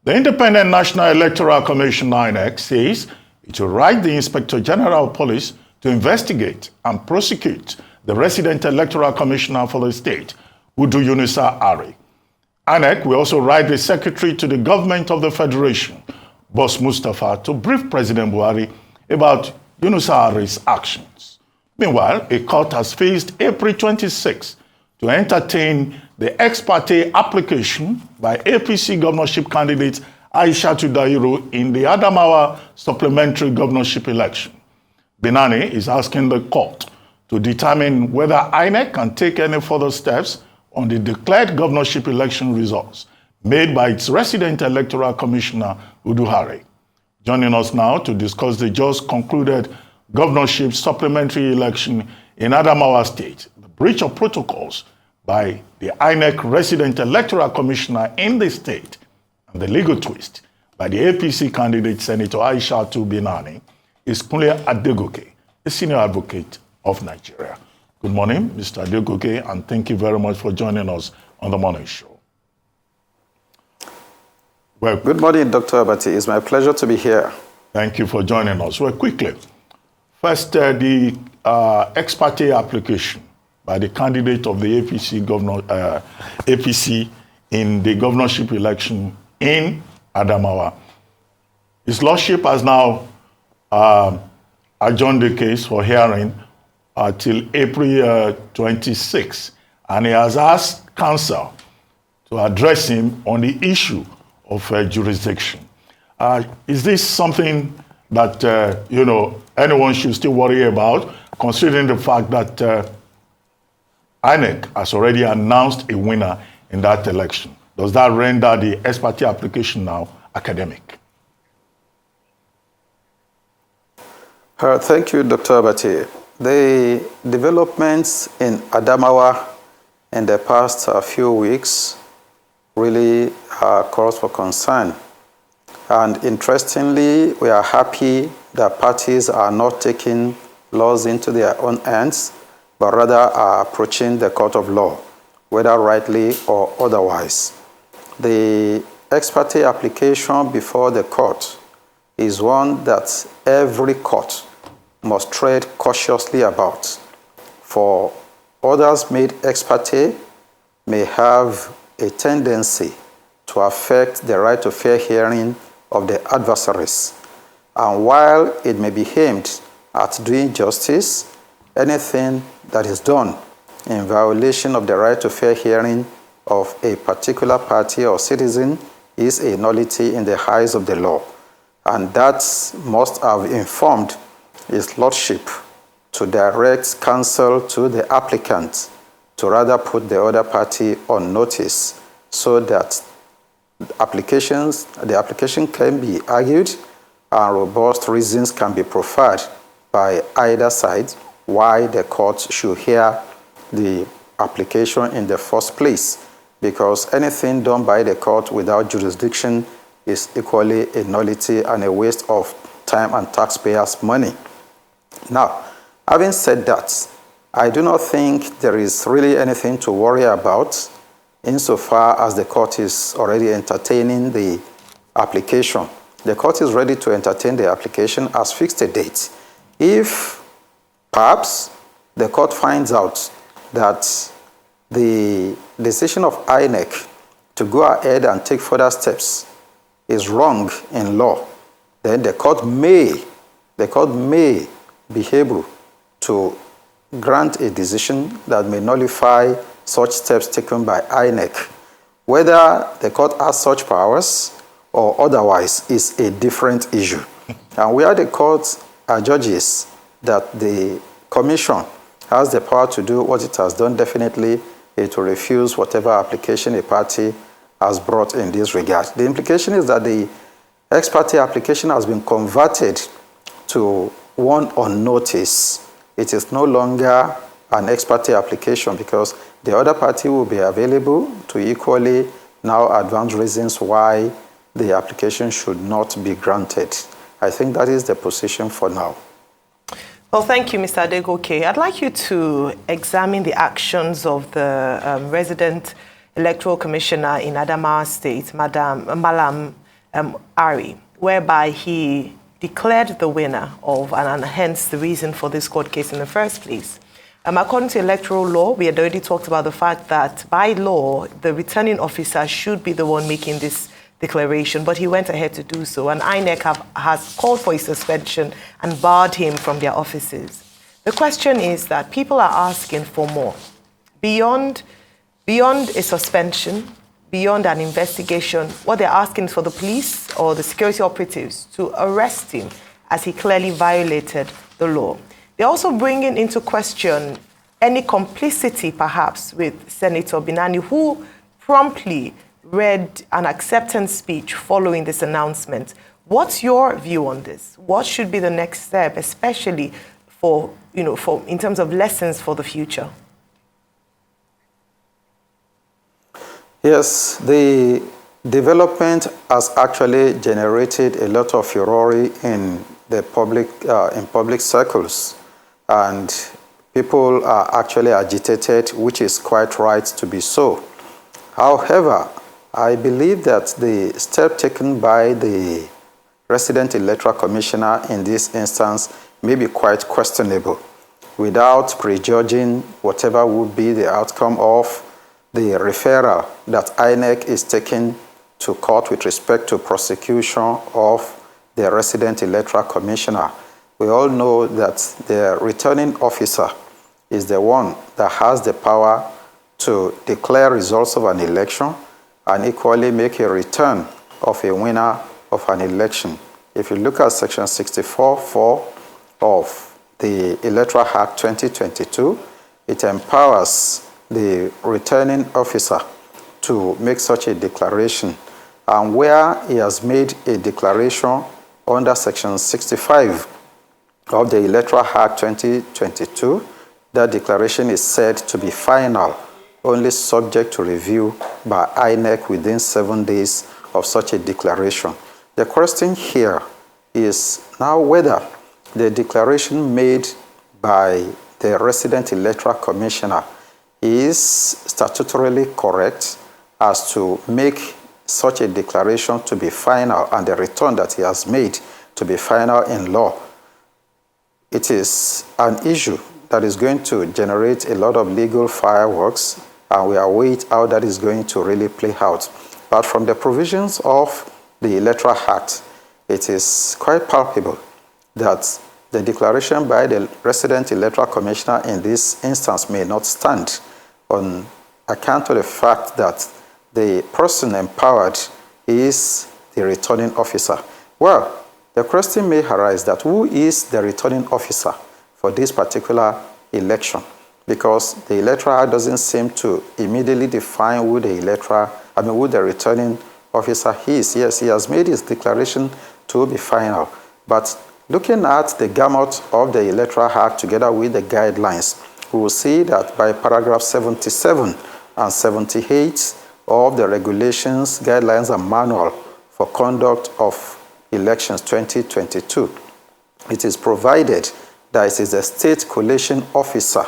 The Independent National Electoral Commission, INEC, says it will write the Inspector General of Police to investigate and prosecute the resident electoral commissioner for the state, Udu Yunusa Ari. INEC will also write the secretary to the government of the Federation, Boss Mustafa, to brief President Buhari about Yunusa Ari's actions. Meanwhile, a court has fixed April 26 to entertain the ex parte application by APC governorship candidate Aishatu Dairo in the Adamawa supplementary governorship election. Binani is asking the court to determine whether INEC can take any further steps on the declared governorship election results made by its resident electoral commissioner, Udu Hari. Joining us now to discuss the just concluded governorship supplementary election in Adamawa State, the breach of protocols by the INEC resident electoral commissioner in the state, and the legal twist by the APC candidate Senator Aishatu Binani, is Kunle Adegoke, a senior advocate of Nigeria. Good morning, Mr. Adegoke, and thank you very much for joining us on the morning show. Well, good morning, Dr. Abati. It's my pleasure to be here. Thank you for joining us. Well, quickly, first, the ex parte application by the candidate of the APC in the governorship election in Adamawa. His Lordship has now adjourned the case for hearing till April 26, and he has asked counsel to address him on the issue of jurisdiction. Is this something that anyone should still worry about, considering the fact that INEC has already announced a winner in that election? Does that render the ex parte application now academic? Thank you, Dr. Abati. The developments in Adamawa in the past few weeks really are cause for concern. And interestingly, we are happy that parties are not taking laws into their own hands, but rather are approaching the court of law, whether rightly or otherwise. The ex parte application before the court is one that every court must tread cautiously about. For orders made ex parte may have a tendency to affect the right to fair hearing of the adversaries. And while it may be aimed at doing justice, anything that is done in violation of the right to fair hearing of a particular party or citizen is a nullity in the eyes of the law. And that must have informed His Lordship to direct counsel to the applicant to rather put the other party on notice so that the application can be argued and robust reasons can be proffered by either side why the court should hear the application in the first place, because anything done by the court without jurisdiction is equally a nullity and a waste of time and taxpayers' money. Now, having said that, I do not think there is really anything to worry about insofar as the court is already entertaining the application. The court is ready to entertain the application, as fixed a date. If perhaps the court finds out that the decision of INEC to go ahead and take further steps is wrong in law, then the court may be able to grant a decision that may nullify such steps taken by INEC. Whether the court has such powers or otherwise is a different issue. And where the court judges that the commission has the power to do what it has done, definitely it will refuse whatever application a party has brought in this regard. The implication is that the ex parte application has been converted to one on notice. It is no longer an ex parte application because the other party will be available to equally now advance reasons why the application should not be granted. I think that is the position for now. Well, thank you, Mr. Adegoke. I'd like you to examine the actions of the resident electoral commissioner in Adamawa State, Malam Ari, whereby he declared the winner of, and hence the reason for this court case in the first place. According to electoral law, we had already talked about the fact that by law, the returning officer should be the one making this declaration, but he went ahead to do so, and INEC has called for his suspension and barred him from their offices. The question is that people are asking for more. Beyond a suspension, beyond an investigation, what they're asking is for the police or the security operatives to arrest him as he clearly violated the law. They're also bringing into question any complicity, perhaps, with Senator Binani, who promptly read an acceptance speech following this announcement. What's your view on this? What should be the next step, especially for in terms of lessons for the future? Yes, the development has actually generated a lot of furore in the public circles, and people are actually agitated, which is quite right to be so. However, I believe that the step taken by the resident electoral commissioner in this instance may be quite questionable, without prejudging whatever would be the outcome of the referral that INEC is taking to court with respect to prosecution of the resident electoral commissioner. We all know that the returning officer is the one that has the power to declare results of an election and equally make a return of a winner of an election. If you look at Section 64(4) of the Electoral Act 2022, it empowers the returning officer to make such a declaration. And where he has made a declaration under Section 65 of the Electoral Act 2022, that declaration is said to be final, only subject to review by INEC within 7 days of such a declaration. The question here is now whether the declaration made by the resident electoral commissioner is statutorily correct as to make such a declaration to be final and the return that he has made to be final in law. It is an issue that is going to generate a lot of legal fireworks, and we await how that is going to really play out. But from the provisions of the Electoral Act, it is quite palpable that the declaration by the resident electoral commissioner in this instance may not stand on account of the fact that the person empowered is the returning officer. Well, the question may arise that who is the returning officer for this particular election? Because the Electoral Act doesn't seem to immediately define who the returning officer is. Yes, he has made his declaration to be final. But looking at the gamut of the Electoral Act together with the guidelines, we will see that by paragraph 77 and 78 of the regulations, guidelines, and manual for conduct of elections 2022, it is provided that it is the state collation officer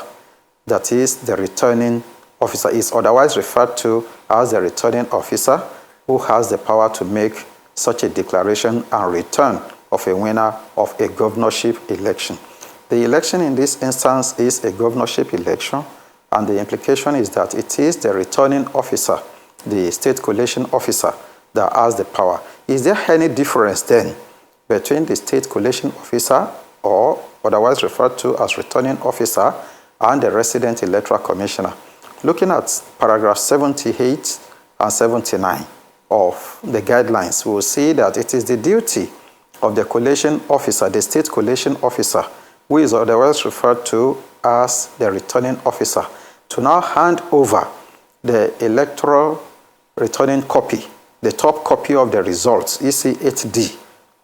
that is the returning officer, is otherwise referred to as the returning officer, who has the power to make such a declaration and return of a winner of a governorship election. The election in this instance is a governorship election, and the implication is that it is the returning officer, the state collation officer, that has the power. Is there any difference then between the state collation officer, or otherwise referred to as returning officer, and the resident electoral commissioner? Looking at paragraph 78 and 79 of the guidelines, we will see that it is the duty of the collation officer, the state collation officer, who is otherwise referred to as the returning officer, to now hand over the electoral returning copy, the top copy of the results, EC8D,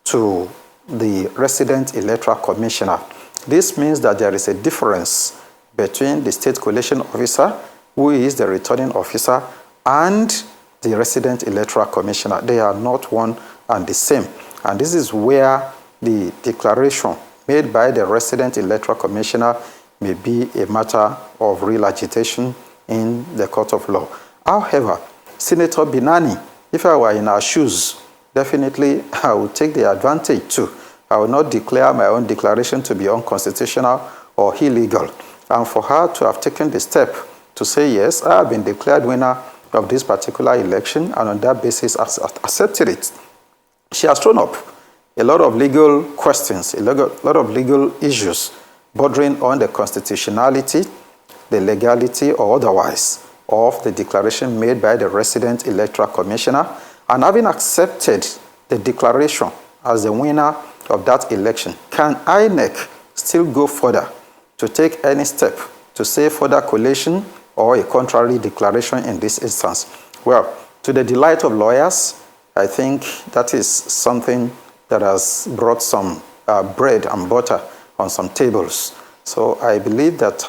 to the resident electoral commissioner. This means that there is a difference between the state collation officer, who is the returning officer, and the resident electoral commissioner. They are not one and the same. And this is where the declaration made by the resident electoral commissioner may be a matter of real agitation in the court of law. However, Senator Binani, if I were in our shoes, definitely I will take the advantage too. I will not declare my own declaration to be unconstitutional or illegal. And for her to have taken the step to say, yes, I have been declared winner of this particular election, and on that basis accepted it. She has thrown up a lot of legal questions, a lot of legal issues bordering on the constitutionality, the legality or otherwise of the declaration made by the resident electoral commissioner, and having accepted the declaration as the winner of that election, can INEC still go further to take any step to say further collation or a contrary declaration in this instance? Well, to the delight of lawyers, I think that is something that has brought some bread and butter on some tables. So I believe that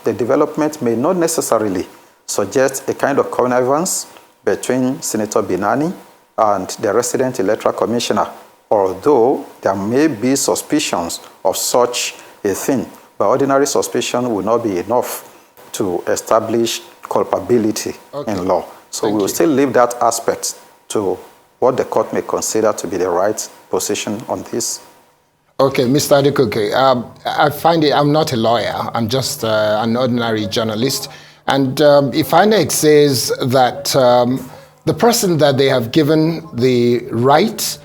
the development may not necessarily suggest a kind of connivance between Senator Binani and the resident electoral commissioner, although there may be suspicions of such a thing. But ordinary suspicion will not be enough to establish culpability in law. So we will still leave that aspect to what the court may consider to be the right position on this. Okay, Mr. Adegoke, I find it, I'm not a lawyer, I'm just an ordinary journalist. And if INEC says that the person that they have given the right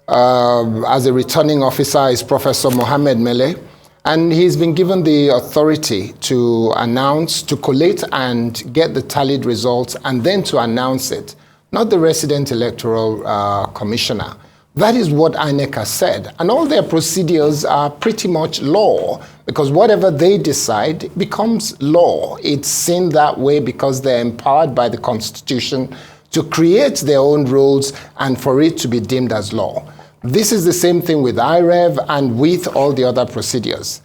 as a returning officer is Professor Mohammed Mele, and he's been given the authority to announce, to collate and get the tallied results, and then to announce it, not the resident electoral commissioner. That is what INEC has said. And all their procedures are pretty much law, because whatever they decide becomes law. It's seen that way because they're empowered by the Constitution to create their own rules and for it to be deemed as law. This is the same thing with IREV and with all the other procedures.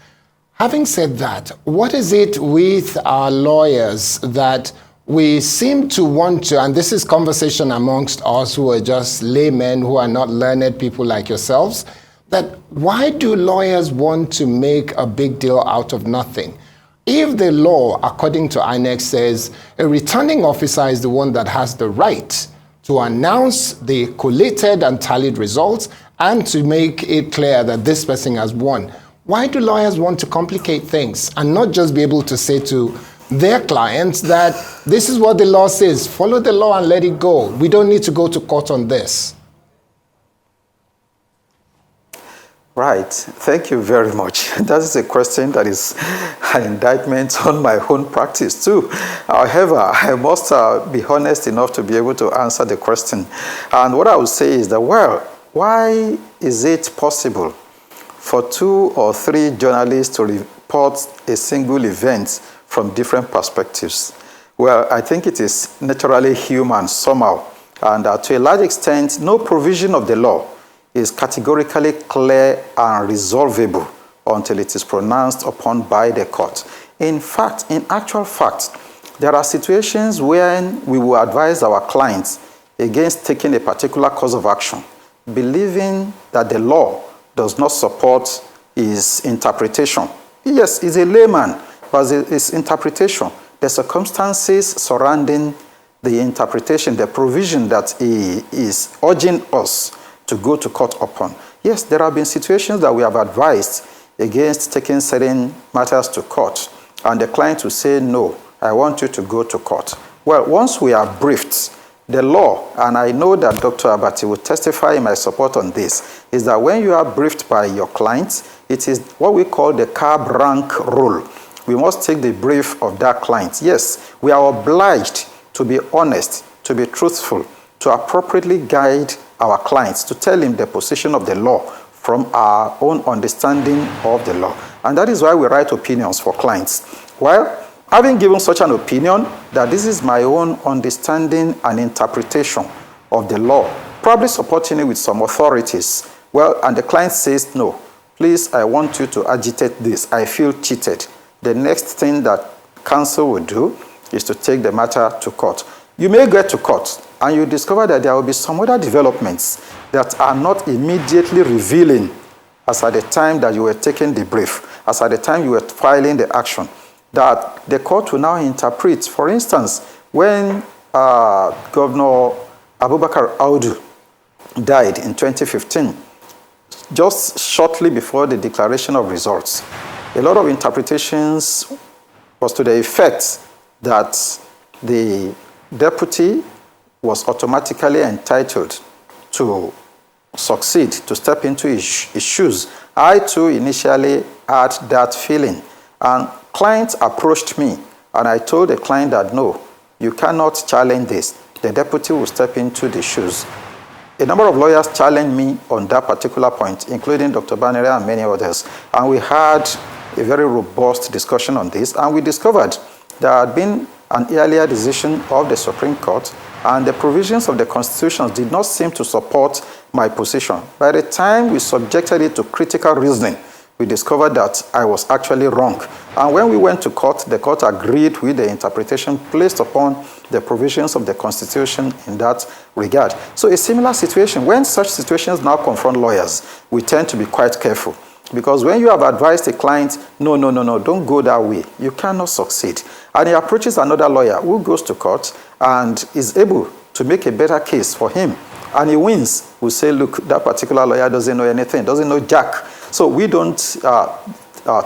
Having said that, what is it with our lawyers that we seem to want to, and this is conversation amongst us who are just laymen, who are not learned people like yourselves, that why do lawyers want to make a big deal out of nothing? If the law, according to INEC, says a returning officer is the one that has the right to announce the collated and tallied results and to make it clear that this person has won, why do lawyers want to complicate things and not just be able to say to their clients that this is what the law says, follow the law and let it go? We don't need to go to court on this. Right. Thank you very much. That is a question that is an indictment on my own practice too. However, I must be honest enough to be able to answer the question. And what I would say is that, well, why is it possible for 2 or 3 journalists to report a single event from different perspectives? Well, I think it is naturally human somehow. And to a large extent, no provision of the law is categorically clear and resolvable until it is pronounced upon by the court. In fact, in actual fact, there are situations when we will advise our clients against taking a particular course of action, believing that the law does not support his interpretation. Yes, he's a layman, but his interpretation, the circumstances surrounding the interpretation, the provision that he is urging us to go to court upon. Yes, there have been situations that we have advised against taking certain matters to court, and the client will say, no, I want you to go to court. Well, once we are briefed, the law, and I know that Dr. Abati will testify in my support on this, is that when you are briefed by your client, it is what we call the cab rank rule. We must take the brief of that client. Yes, we are obliged to be honest, to be truthful, to appropriately guide our clients, to tell him the position of the law from our own understanding of the law. And that is why we write opinions for clients. Well, having given such an opinion that this is my own understanding and interpretation of the law, probably supporting it with some authorities, well, and the client says, no, please, I want you to agitate this. I feel cheated. The next thing that counsel will do is to take the matter to court. You may get to court and you discover that there will be some other developments that are not immediately revealing as at the time that you were taking the brief, as at the time you were filing the action, that the court will now interpret. For instance, when Governor Abubakar Audu died in 2015, just shortly before the declaration of results. A lot of interpretations was to the effect that the deputy was automatically entitled to succeed, to step into his shoes. I too initially had that feeling, and clients approached me, and I told the client that no, you cannot challenge this. The deputy will step into the shoes. A number of lawyers challenged me on that particular point, including Dr. Banere and many others, and we had a very robust discussion on this, and we discovered there had been an earlier decision of the Supreme Court, and the provisions of the Constitution did not seem to support my position. By the time we subjected it to critical reasoning, we discovered that I was actually wrong. And when we went to court, the court agreed with the interpretation placed upon the provisions of the Constitution in that regard. So a similar situation, when such situations now confront lawyers, we tend to be quite careful. Because when you have advised a client, no, don't go that way, you cannot succeed. And he approaches another lawyer who goes to court and is able to make a better case for him, and he wins, we say, look, that particular lawyer doesn't know anything, doesn't know jack. So we don't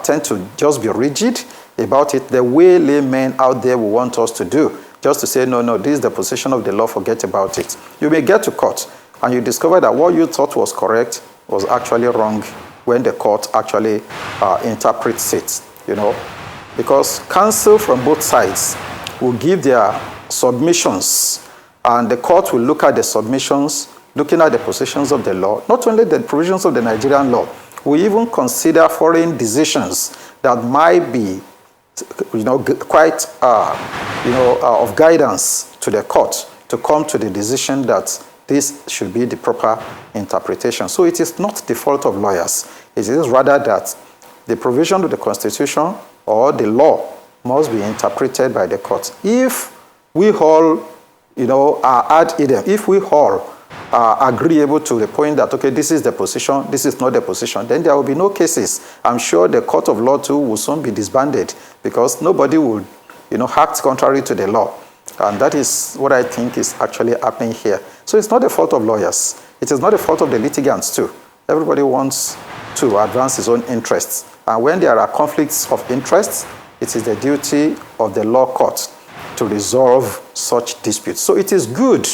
tend to just be rigid about it the way laymen out there will want us to do, just to say, no, this is the position of the law, forget about it. You may get to court and you discover that what you thought was correct was actually wrong when the court actually interprets it, because counsel from both sides will give their submissions, and the court will look at the submissions, looking at the positions of the law, not only the provisions of the Nigerian law, we even consider foreign decisions that might be, quite, of guidance to the court to come to the decision that this should be the proper interpretation. So it is not the fault of lawyers. It is rather that the provision of the Constitution or the law must be interpreted by the court. If we all, are ad idem, if we all are agreeable to the point that, okay, this is the position, this is not the position, then there will be no cases. I'm sure the court of law too will soon be disbanded, because nobody will, act contrary to the law. And that is what I think is actually happening here. So it's not the fault of lawyers. It is not the fault of the litigants too. Everybody wants to advance his own interests. And when there are conflicts of interests, it is the duty of the law court to resolve such disputes. So it is good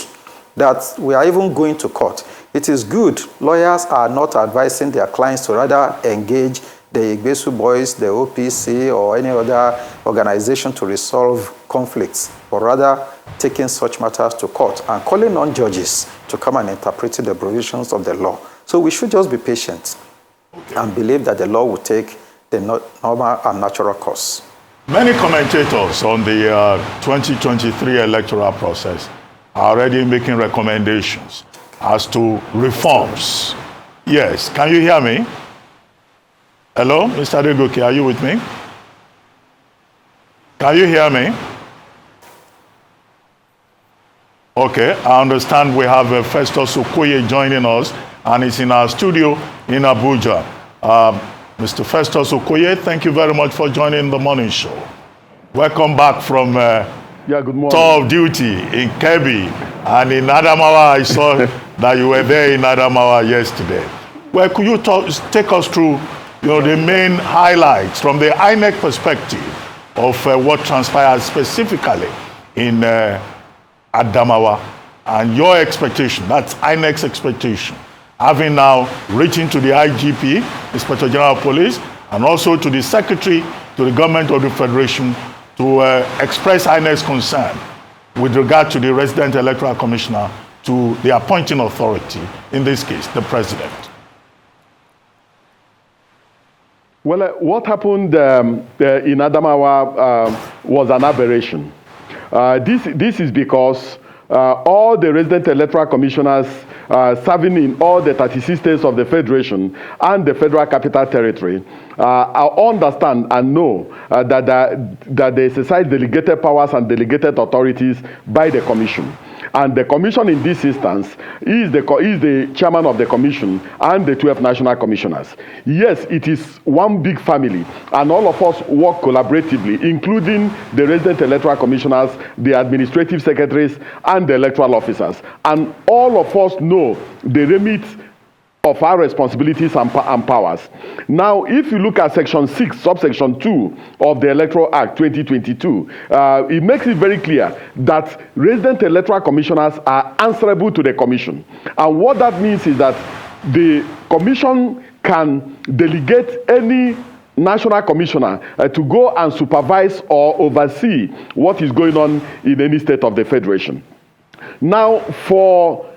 that we are even going to court. It is good lawyers are not advising their clients to rather engage the Igbesu Boys, the OPC, or any other organization to resolve conflicts, but rather taking such matters to court and calling on judges to come and interpret the provisions of the law. So we should just be patient and believe that the law will take the normal and natural course. Many commentators on the 2023 electoral process are already making recommendations as to reforms. Yes, can you hear me? Hello, Mr. Adegoke, are you with me? Can you hear me? Okay, I understand we have Festus Okoye joining us, and he's in our studio in Abuja. Mr. Festus Okoye, thank you very much for joining the morning show. Welcome back from good morning. tour of duty in Kebbi, and in Adamawa. I saw that you were there in Adamawa yesterday. Well, could you take us through the main highlights from the INEC perspective of what transpired specifically in Adamawa, and your expectation, that's INEC's expectation, having now written to the IGP, Inspector General of Police, and also to the Secretary to the Government of the Federation to express INEC's concern with regard to the Resident Electoral Commissioner to the appointing authority, in this case, the President. Well, what happened in Adamawa was an aberration. This is because all the resident electoral commissioners serving in all the 36 states of the Federation and the Federal Capital Territory understand and know that they exercise delegated powers and delegated authorities by the Commission. And the commission in this instance is the chairman of the commission and the 12 national commissioners. Yes, it is one big family, and all of us work collaboratively, including the resident electoral commissioners, the administrative secretaries, and the electoral officers. And all of us know the remit of our responsibilities and powers. Now, if you look at Section 6, subsection 2 of the Electoral Act 2022, it makes it very clear that resident electoral commissioners are answerable to the commission. And what that means is that the commission can delegate any national commissioner to go and supervise or oversee what is going on in any state of the federation. Now, for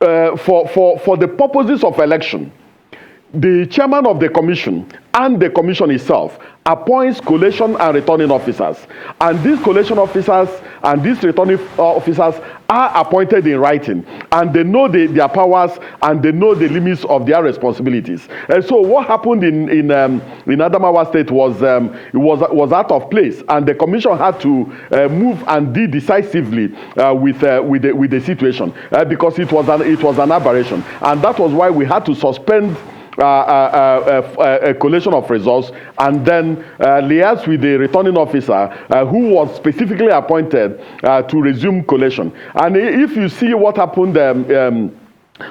the purposes of election, the chairman of the commission and the commission itself appoints collation and returning officers. And these collation officers and these returning officers are appointed in writing, and they know their powers and they know the limits of their responsibilities. And so what happened in Adamawa State was out of place, and the commission had to move and deal decisively with the situation because it was an aberration, and that was why we had to suspend a collation of results and then liaise with the returning officer who was specifically appointed to resume collation. And if you see what happened,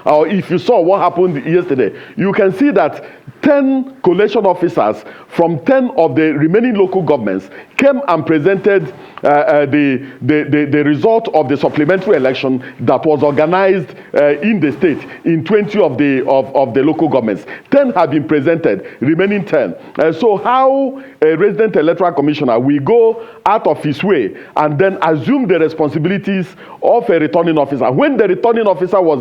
or if you saw what happened yesterday, you can see that 10 collation officers from 10 of the remaining local governments came and presented the result of the supplementary election that was organized in the state in 20 of the local governments. 10 have been presented, remaining 10. So how a resident electoral commissioner will go out of his way and then assume the responsibilities of a returning officer when the returning officer was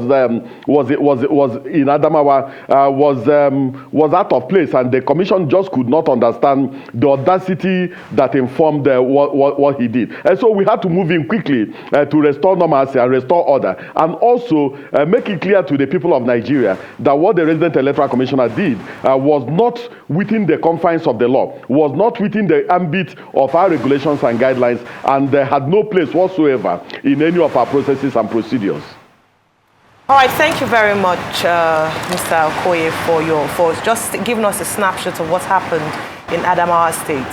in Adamawa was out of place, and the commission just could not understand the audacity that informed what he did. And so we had to move in quickly to restore normalcy and restore order, and also make it clear to the people of Nigeria that what the resident electoral commissioner did was not within the confines of the law, was not within the ambit of our regulations and guidelines, and had no place whatsoever in any of our processes and procedures. All right, thank you very much, Mr. Okoye, for just giving us a snapshot of what happened in Adamawa State.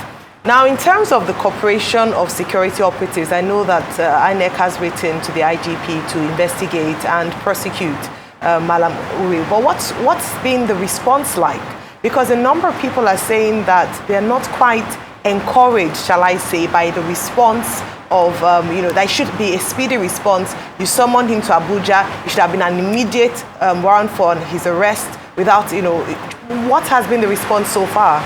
Now, in terms of the Corporation of Security Operatives, I know that INEC has written to the IGP to investigate and prosecute Malam Uri. But what's been the response like? Because a number of people are saying that they're not quite encouraged, shall I say, by the response of, there should be a speedy response. You summoned him to Abuja. It should have been an immediate warrant for his arrest without, what has been the response so far?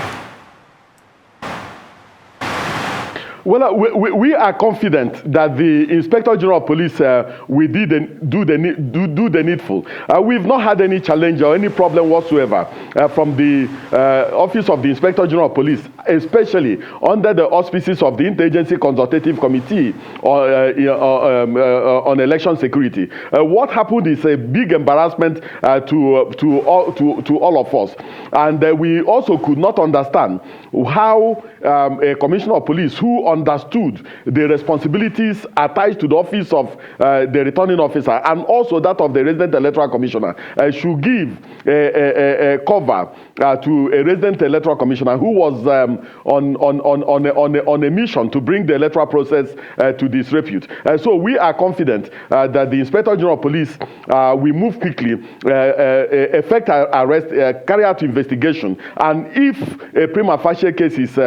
Well, we are confident that the Inspector General of Police will do the needful. We've not had any challenge or any problem whatsoever from the Office of the Inspector General of Police, especially under the auspices of the Interagency Consultative Committee on Election Security. What happened is a big embarrassment to all of us, and we also could not understand how a Commissioner of Police who understood the responsibilities attached to the office of the returning officer and also that of the resident electoral commissioner should give a cover to a resident electoral commissioner who was on a mission to bring the electoral process to disrepute. So we are confident that the Inspector General of Police will move quickly, effect arrest, carry out investigation, and if a prima facie case is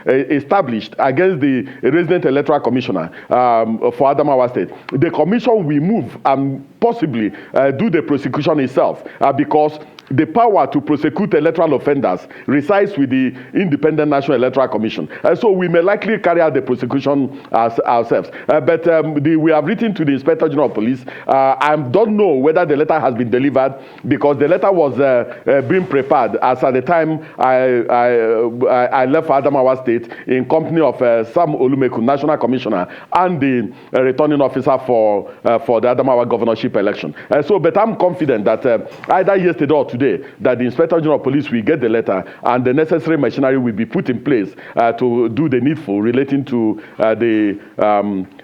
established against the resident electoral commissioner for Adamawa State, the commission will move and possibly do the prosecution itself because the power to prosecute electoral offenders resides with the Independent National Electoral Commission. So we may likely carry out the prosecution ourselves. But we have written to the Inspector General of Police. I don't know whether the letter has been delivered because the letter was being prepared as at the time I left Adamawa State in company of Sam Olumeku, National Commissioner, and the returning officer for the Adamawa governorship election. But I'm confident that either yesterday or today, today that the Inspector General of Police will get the letter and the necessary machinery will be put in place to do the needful relating to the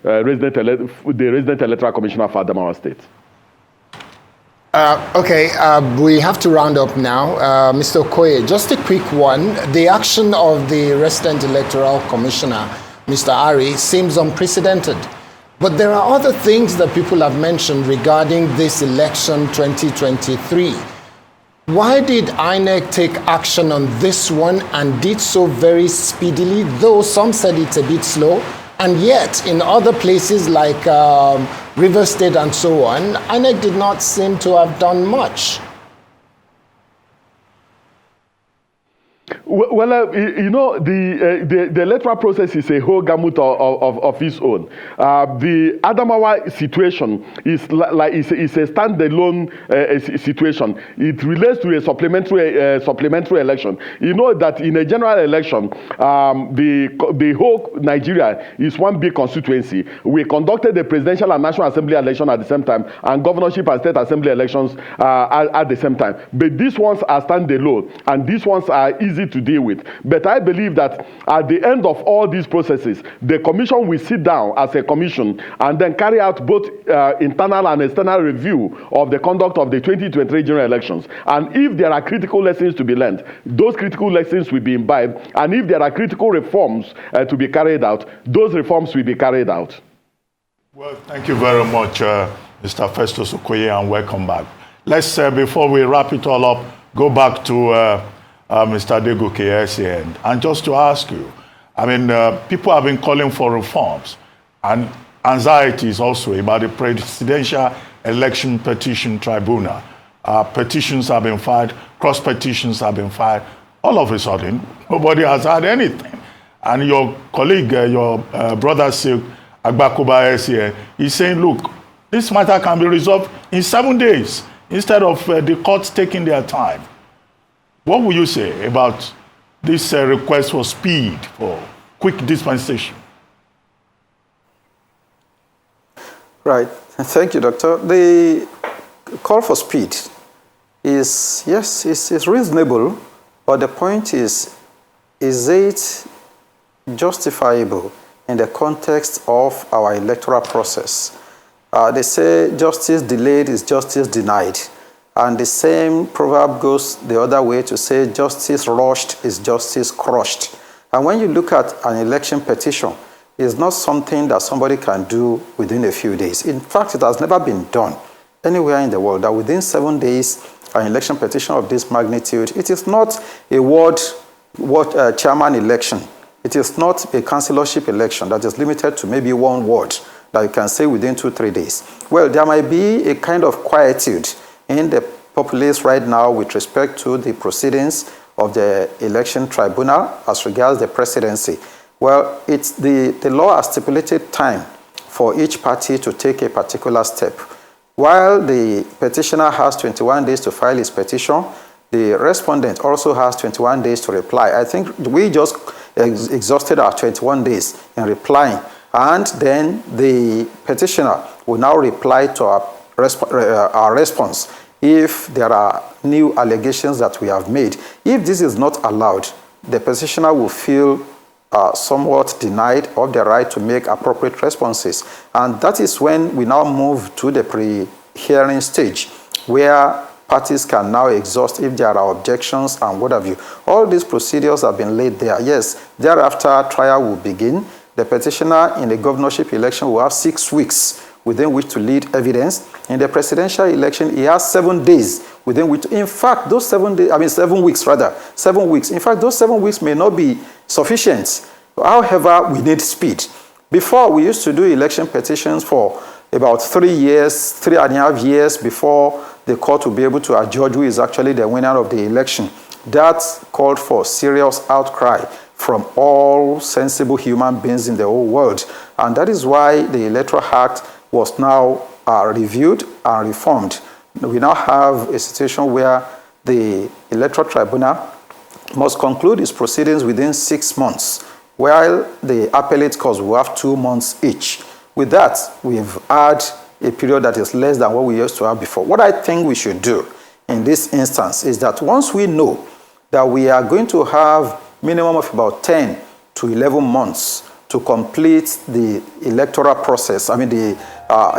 resident electoral commissioner for Adamawa State. We have to round up now. Mr. Okoye, just a quick one. The action of the resident electoral commissioner, Mr. Ari, seems unprecedented. But there are other things that people have mentioned regarding this election 2023. Why did INEC take action on this one and did so very speedily, though some said it's a bit slow? And yet, in other places like River State and so on, INEC did not seem to have done much. Well, you know, the electoral process is a whole gamut of its own. The Adamawa situation is a standalone situation. It relates to a supplementary election. You know that in a general election, the whole Nigeria is one big constituency. We conducted the presidential and national assembly election at the same time, and governorship and state assembly elections at the same time. But these ones are standalone, and these ones are easy to deal with. But I believe that at the end of all these processes, the commission will sit down as a commission and then carry out both internal and external review of the conduct of the 2023 general elections. And if there are critical lessons to be learned, those critical lessons will be imbibed. And if there are critical reforms to be carried out, those reforms will be carried out. Well, thank you very much, Mr. Festus Okoye, and welcome back. Let's, before we wrap it all up, go back to Mr. Adegoke, SAN. And just to ask you, I mean, people have been calling for reforms, and anxiety is also about the Presidential Election Petition Tribunal. Petitions have been filed, cross petitions have been filed. All of a sudden, nobody has had anything. And your colleague, your brother Silk Agbakoba, SAN, is saying, look, this matter can be resolved in 7 days instead of the courts taking their time. What would you say about this request for speed, for quick dispensation? Right. Thank you, Doctor. The call for speed is, yes, it's reasonable, but the point is it justifiable in the context of our electoral process? They say justice delayed is justice denied. And the same proverb goes the other way to say justice rushed is justice crushed. And when you look at an election petition, it's not something that somebody can do within a few days. In fact, it has never been done anywhere in the world that within 7 days, an election petition of this magnitude, it is not a ward chairman election. It is not a councillorship election that is limited to maybe one ward that you can say within 2-3 days. Well, there might be a kind of quietude in the populace right now with respect to the proceedings of the election tribunal as regards the presidency. Well, it's the law has stipulated time for each party to take a particular step. While the petitioner has 21 days to file his petition, the respondent also has 21 days to reply. I think we just exhausted our 21 days in replying, and then the petitioner will now reply to our response if there are new allegations that we have made. If this is not allowed, the petitioner will feel somewhat denied of the right to make appropriate responses. And that is when we now move to the pre-hearing stage, where parties can now exhaust if there are objections and what have you. All these procedures have been laid there. Yes, thereafter trial will begin. The petitioner in the governorship election will have 6 weeks within which to lead evidence. In the presidential election, he has 7 days within which, in fact, those 7 days, 7 weeks rather, 7 weeks. In fact, those 7 weeks may not be sufficient. However, we need speed. Before, we used to do election petitions for about 3 years, 3.5 years before the court will be able to adjudge who is actually the winner of the election. That called for serious outcry from all sensible human beings in the whole world. And that is why the Electoral Act was now reviewed and reformed. We now have a situation where the Electoral Tribunal must conclude its proceedings within 6 months, while the appellate courts will have 2 months each. With that, we've had a period that is less than what we used to have before. What I think we should do in this instance is that once we know that we are going to have minimum of about 10 to 11 months to complete the electoral process, I mean the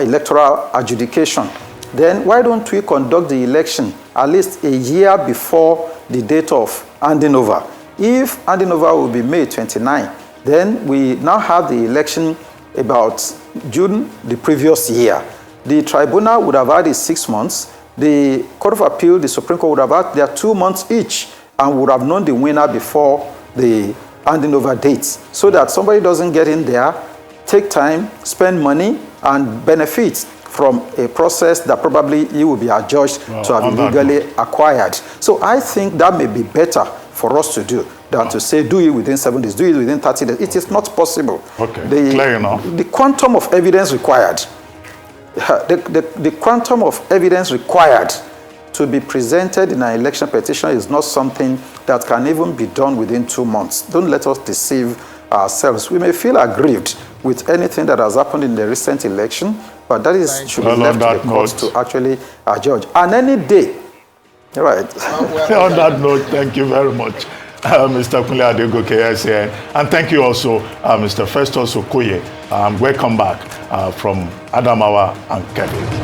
electoral adjudication, then why don't we conduct the election at least a year before the date of handing over? If handing over will be May 29, then we now have the election about June the previous year. The tribunal would have had it 6 months. The Court of Appeal, the Supreme Court would have had their 2 months each and would have known the winner before the handing over dates, so that somebody doesn't get in there, take time, spend money, and benefit from a process that probably he will be adjudged to have illegally acquired. So I think that may be better for us to do than to say do it within 7 days, do it within 30 days. It is not possible. Okay, clear enough. The quantum of evidence required, the quantum of evidence required to be presented in an election petition is not something that can even be done within 2 months. Don't let us deceive ourselves. We may feel aggrieved with anything that has happened in the recent election, but that is should be left to the courts to actually judge. And any day, right? On that note, thank you very much, Mr. Kunle Adegoke, SAN, and thank you also, Mr. Festus Okoye. Welcome back from Adamawa and Kebbi.